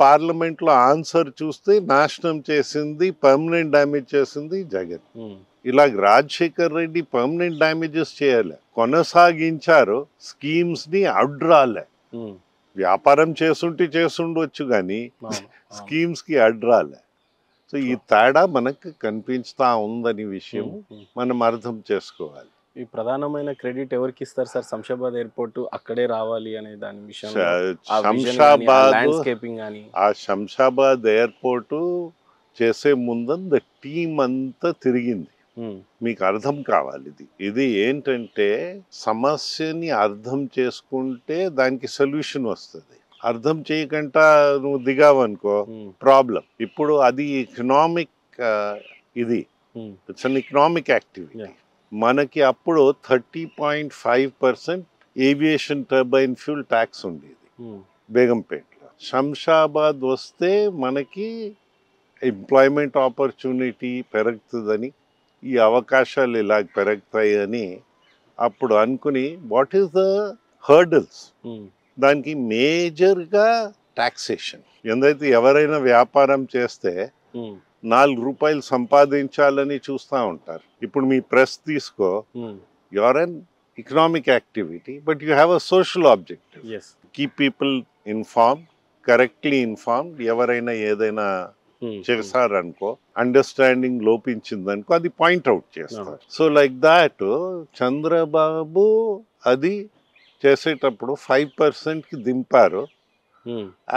Parliament లో answer చూస్తే నాశనం చేసింది, పర్మనెంట్ డ్యామేజ్ చేసింది జగన్. ఇలాగ రాజశేఖర్ రెడ్డి పర్మనెంట్ డ్యామేజెస్ చేయాలి, కొనసాగించారు స్కీమ్స్ ని అడ్రాలే. వ్యాపారం చేస్తుండొచ్చు కానీ స్కీమ్స్ కి అడ్రాలే. సో ఈ తేడా మనకు కనిపిస్తా ఉందని విషయం మనం అర్థం చేసుకోవాలి. ఈ ప్రధానమైన క్రెడిట్ ఎవరికి ఇస్తారు సార్? శంషాబాద్ ఎయిర్పోర్ట్ అక్కడే రావాలి అనే దాని విషయంలో శంషాబాద్ ఎయిర్పోర్ట్ చేసే ముందు టీం అంతా తిరిగింది. మీకు అర్థం కావాలి, ఇది ఏంటంటే సమస్యని అర్థం చేసుకుంటే దానికి సొల్యూషన్ వస్తుంది. అర్థం చేయకుండా నువ్వు దిగావనుకో ప్రాబ్లం. ఇప్పుడు అది ఎకనామిక్, ఇది ఇట్స్ అన్ ఎకనామిక్ యాక్టివిటీ. మనకి అప్పుడు 30.5% ఏవియేషన్ టర్బైన్ ఫ్యూల్ ట్యాక్స్ ఉండేది బేగంపేటలో. శంషాబాద్ వస్తే మనకి ఎంప్లాయ్మెంట్ ఆపర్చునిటీ పెరుగుతుందని, ఈ అవకాశాలు ఇలా పెరుగుతాయని అప్పుడు అనుకుని వాట్ ఈస్ ద హర్డల్స్, దానికి మేజర్గా టాక్సేషన్. ఎందైతే ఎవరైనా వ్యాపారం చేస్తే 4 రూపాయలు సంపాదించాలని చూస్తూ ఉంటారు. ఇప్పుడు మీ ప్రెస్ తీసుకో, your an economic activity but you have a social objective. Keep people inform, correctly informed. ఎవరైనా ఏదైనా చేశారనుకో, అండర్స్టాండింగ్ లోపించిందనుకో, అది పాయింట్అవుట్ చేస్తారు. సో లైక్ దాట్ చంద్రబాబు అది చేసేటప్పుడు 5%కి దింపారు.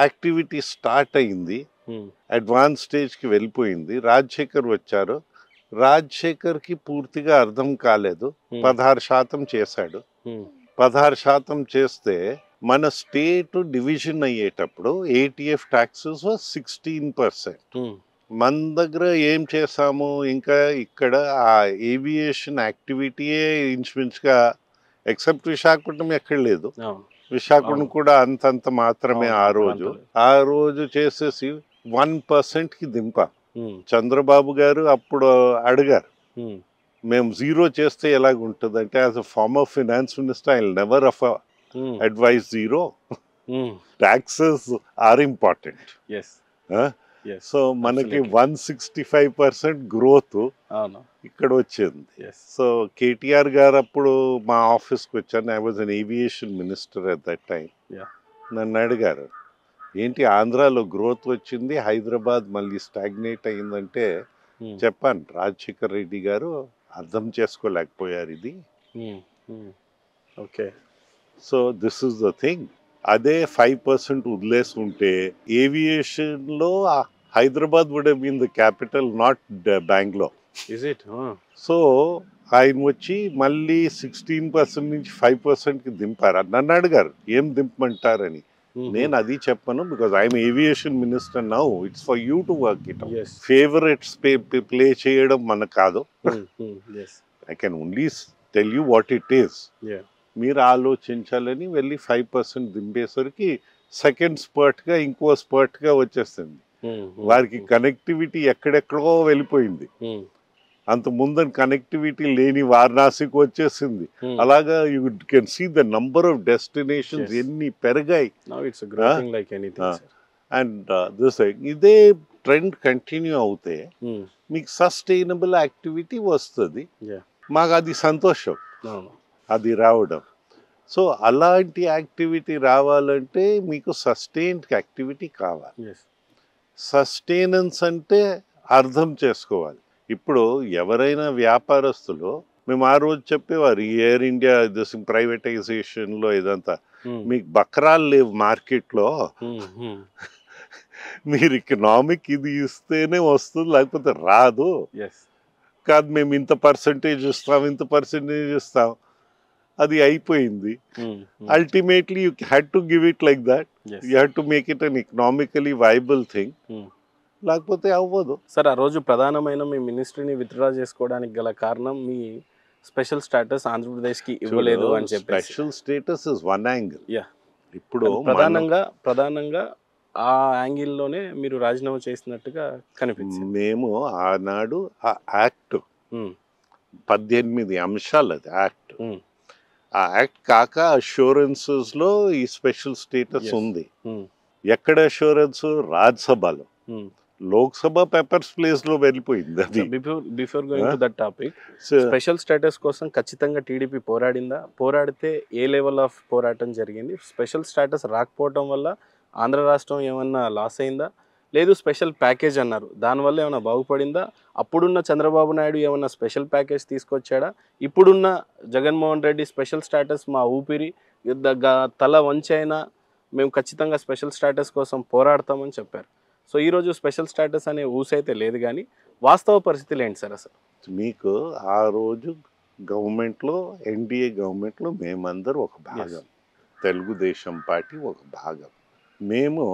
యాక్టివిటీ స్టార్ట్ అయింది, అడ్వాన్స్ స్టేజ్కి వెళ్ళిపోయింది. రాజశేఖర్ వచ్చారు, రాజశేఖర్కి పూర్తిగా అర్థం కాలేదు, 16% చేశాడు. 16% చేస్తే మన స్టేట్ డివిజన్ అయ్యేటప్పుడు ఏటీఎఫ్ ట్యాక్సెస్ 16%. మన దగ్గర ఏం చేసాము, ఇంకా ఇక్కడ ఆ ఏవియేషన్ యాక్టివిటీయే ఇంచుమించుగా ఎక్సెప్ట్ విశాఖపట్నం ఎక్కడ లేదు. విశాఖపట్నం కూడా అంతంత మాత్రమే. ఆ రోజు చేసేసి 1%కి దింపా. చంద్రబాబు గారు అప్పుడు అడిగారు, మేము 0 చేస్తే ఎలాగుంటుంది అంటే, as a former finance minister I will never advise 0. Taxes are important. So మనకి 165% గ్రోత్ ఇక్కడ వచ్చింది. సో కేటీఆర్ గారు అప్పుడు మా ఆఫీస్కి వచ్చాను, I was an aviation minister at that time. నన్ను అడిగారు, ఏంటి ఆంధ్రాలో గ్రోత్ వచ్చింది, హైదరాబాద్ మళ్ళీ స్టాగ్నేట్ అయిందంటే చెప్పాను, రాజశేఖర్ రెడ్డి గారు అర్థం చేసుకోలేకపోయారు ఇది. Okay, so this is the thing. అదే 5% వదిలేసుకుంటే ఏవియేషన్లో Hyderabad would have been the capital, not Bengaluru. So ఆయన వచ్చి మళ్ళీ 16% నుంచి 5%కి దింపారు. నన్ను అడిగారు ఏం దింపమంటారని. నేను అది చెప్పను, because I'm aviation minister now, it's for you to work it. Favourites play చేయడం మనకు కాదు. I can only tell you what it is. మీరు ఆలోచించాలని వెళ్ళి 5% దింపేసరికి సెకండ్ స్పర్ట్గా ఇంకో స్పర్ట్గా వచ్చేస్తుంది. వారికి కనెక్టివిటీ ఎక్కడెక్కడో వెళ్ళిపోయింది. అంత ముందని కనెక్టివిటీ లేని వారణాసికి వచ్చేసింది. అలాగా you can see the number of destinations ఎన్ని పెరిగాయి. అండ్ దిస్ ఇదే ట్రెండ్ కంటిన్యూ అవుతే మీకు సస్టైనబుల్ యాక్టివిటీ వస్తుంది. మాకు అది సంతోషం అది రావడం. సో అలాంటి యాక్టివిటీ రావాలంటే మీకు సస్టైన్డ్ యాక్టివిటీ కావాలి. సస్టైనెన్స్ అంటే అర్థం చేసుకోవాలి. ఇప్పుడు ఎవరైనా వ్యాపారస్తులు, మేము ఆ రోజు చెప్పేవారు ఈ ఎయిర్ ఇండియా ప్రైవేటైజేషన్లో ఇదంతా, మీకు బక్రాలు లేవు మార్కెట్లో, మీరు ఎకనామిక్ ఇది ఇస్తేనే వస్తుంది, లేకపోతే రాదు. కాదు మేము ఇంత పర్సంటేజ్ ఇస్తాం, అది అయిపోయింది. Ultimately you had to give it like that. You had to make it an economically viable thing, లేకపోతే అవ్వదు. సార్, ఆ రోజు ప్రధానమైన మీ మినిస్ట్రీని విత్డ్రా చేసుకోవడానికి గల కారణం మీ స్పెషల్ స్టేటస్ ఆంధ్రప్రదేశ్కి ఇవ్వలేదు అని చెప్పి. Special status is one angle. ఇప్పుడు ప్రధానంగా ఆ యాంగిల్లోనే మీరు రాజీనామా చేసినట్టుగా కనిపించింది. మేము ఆనాడు ఆ యాక్ట్ 18 అంశాలు, అది యాక్ట్. ఆ యాక్ట్ కాక అష్యూరెన్సెస్ లో ఈ స్పెషల్ స్టేటస్ ఉంది. ఎక్కడ అష్యూరెన్స్? రాజ్యసభలో. లోక్సభ పేపర్స్ ప్లేస్ లో వెళ్ళిపోయింది అది. Before going to that topic, special status కోసం ఖచ్చితంగా టీడీపీ పోరాడిందా? పోరాడితే ఏ లెవెల్ ఆఫ్ పోరాటం జరిగింది? స్పెషల్ స్టేటస్ రాకపోవడం వల్ల ఆంధ్ర రాష్ట్రం ఏమన్నా లాస్ అయిందా? లేదు స్పెషల్ ప్యాకేజ్ అన్నారు, దానివల్ల ఏమైనా బాగుపడిందా? అప్పుడున్న చంద్రబాబు నాయుడు ఏమన్నా స్పెషల్ ప్యాకేజ్ తీసుకొచ్చాడా? ఇప్పుడున్న జగన్మోహన్ రెడ్డి స్పెషల్ స్టేటస్ మా ఊపిరి, తల వంచైనా మేము ఖచ్చితంగా స్పెషల్ స్టేటస్ కోసం పోరాడతామని చెప్పారు. సో ఈరోజు స్పెషల్ స్టేటస్ అనే ఊసైతే లేదు, కానీ వాస్తవ పరిస్థితులు ఏంటి సార్ అసలు? మీకు ఆ రోజు గవర్నమెంట్లో, ఎన్డీఏ గవర్నమెంట్లో మేమందరూ ఒక భాగం, తెలుగుదేశం పార్టీ ఒక భాగం. మేము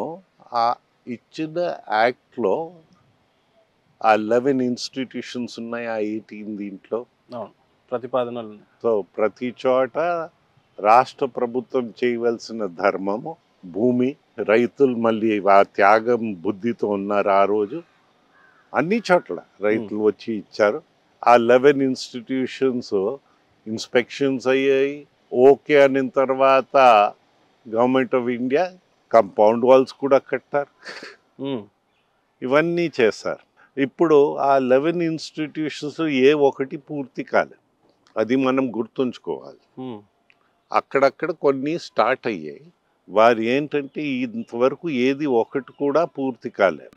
ఆ ఇచ్చిన యాక్ట్లో ఆ 11 ఇన్స్టిట్యూషన్స్ ఉన్నాయి, ఆ 18 దీంట్లో ప్రతిపాదనలు. సో ప్రతి చోట రాష్ట్ర ప్రభుత్వం చేయవలసిన ధర్మము, భూమి, రైతులు మళ్ళీ ఆ త్యాగం బుద్ధితో ఉన్నారు ఆ రోజు. అన్ని చోట్ల రైతులు వచ్చి ఇచ్చారు. ఆ 11 ఇన్స్టిట్యూషన్స్ ఇన్స్పెక్షన్స్ అయ్యాయి. ఓకే అనిన తర్వాత government of India compound walls కూడా కట్టారు. ఇవన్నీ చేశారు. ఇప్పుడు ఆ 11 ఇన్స్టిట్యూషన్స్ ఏ ఒకటి పూర్తి కాలేదు, అది మనం గుర్తుంచుకోవాలి. అక్కడక్కడ కొన్ని స్టార్ట్ అయ్యాయి. వారు ఏంటంటే ఇంతవరకు ఏది ఒకటి కూడా పూర్తి కాలేదు.